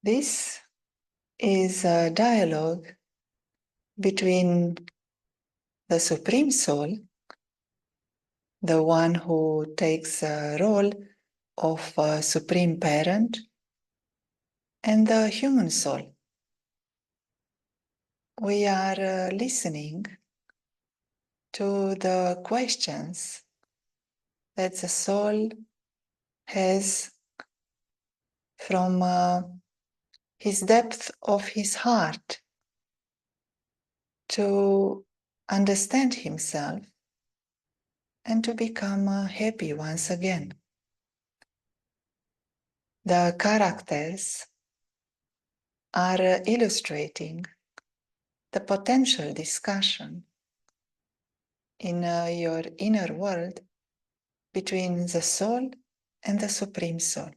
This is a dialogue between the Supreme Soul, the one who takes a role of a Supreme Parent, and the human soul. We are listening to the questions that the soul has from his depth of his heart to understand himself and to become happy once again. The characters are illustrating the potential discussion in your inner world between the soul and the Supreme Soul.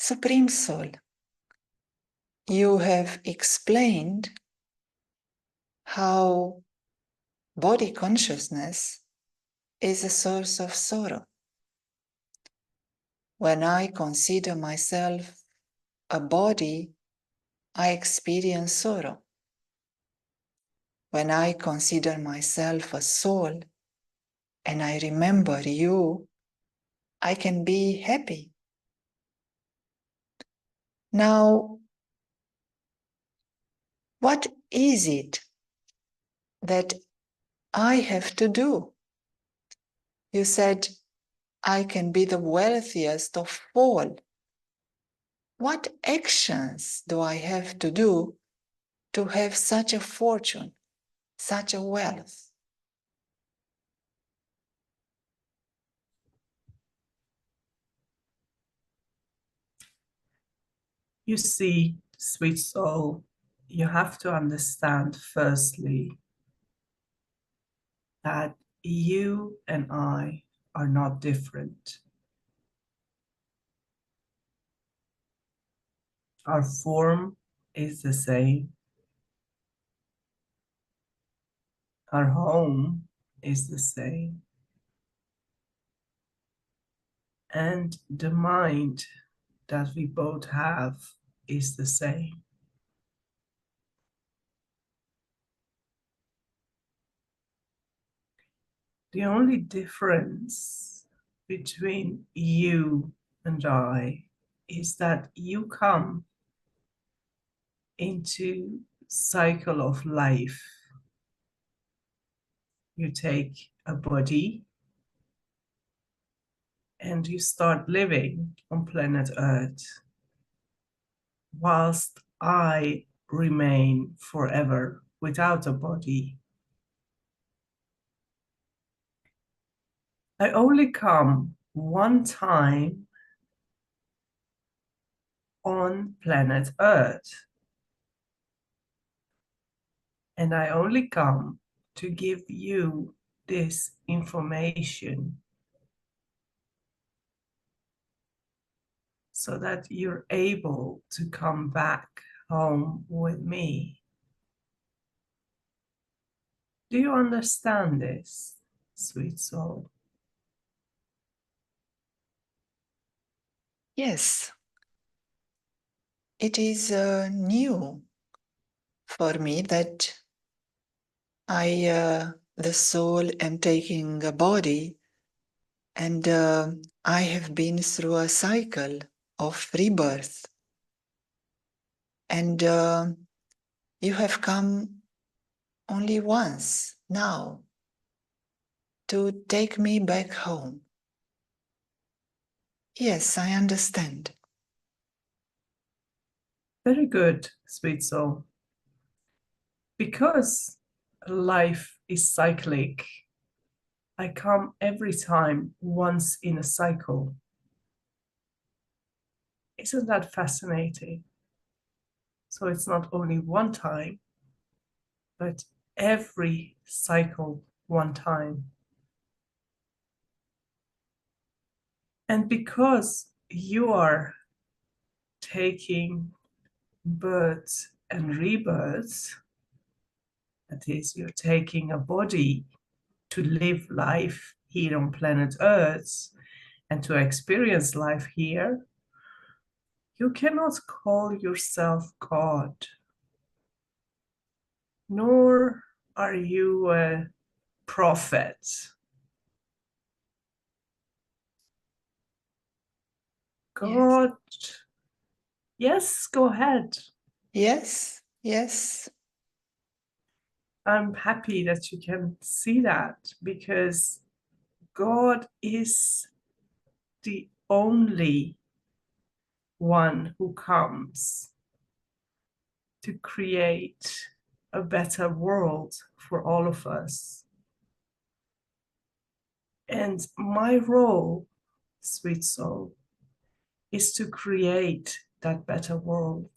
Supreme Soul, you have explained how body consciousness is a source of sorrow. When I consider myself a body, I experience sorrow. When I consider myself a soul and I remember you, I can be happy. Now, what is it that I have to do? You said, I can be the wealthiest of all. What actions do I have to do to have such a fortune, such a wealth? You see, sweet soul, you have to understand firstly that you and I are not different. Our form is the same. Our home is the same. And the mind that we both have is the same. The only difference between you and I is that you come into cycle of life. You take a body and you start living on planet Earth, whilst I remain forever without a body. I only come one time on planet Earth, and I only come to give you this information so that you're able to come back home with me. Do you understand this, sweet soul? Yes, it is new for me that the soul, am taking a body, and I have been through a cycle of rebirth. And you have come only once now to take me back home. Yes, I understand. Very good, sweet soul. Because life is cyclic, I come every time once in a cycle. Isn't that fascinating? So it's not only one time, but every cycle one time. And because you are taking births and rebirths, that is, you're taking a body to live life here on planet Earth and to experience life here, you cannot call yourself God, nor are you a prophet. God, yes, go ahead. Yes, yes, I'm happy that you can see that, because God is the only one who comes to create a better world for all of us. And my role, sweet soul, is to create that better world.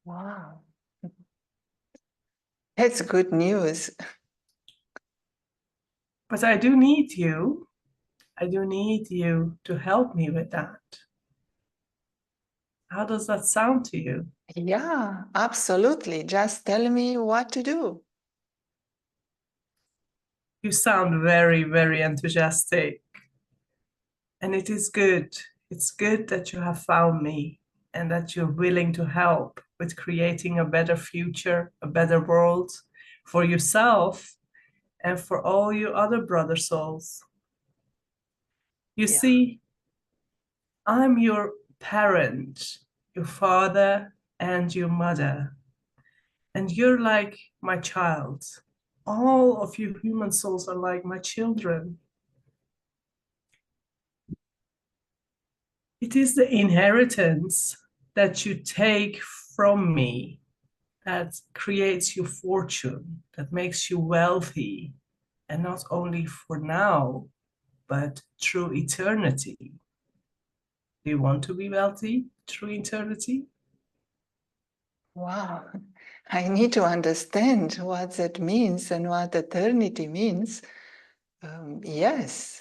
wow. That's good news. But I do need you. I do need you to help me with that. How does that sound to you? Yeah, absolutely. Just tell me what to do. You sound very, very enthusiastic. And it is good. It's good that you have found me and that you're willing to help with creating a better future, a better world for yourself and for all your other brother souls. You Yeah. see, I'm your parent, your father and your mother, and you're like my child. All of you human souls are like my children. It is the inheritance that you take from me that creates your fortune, that makes you wealthy, and not only for now, but through eternity. Do you want to be wealthy through eternity? Wow. I need to understand what that means and what eternity means. Yes,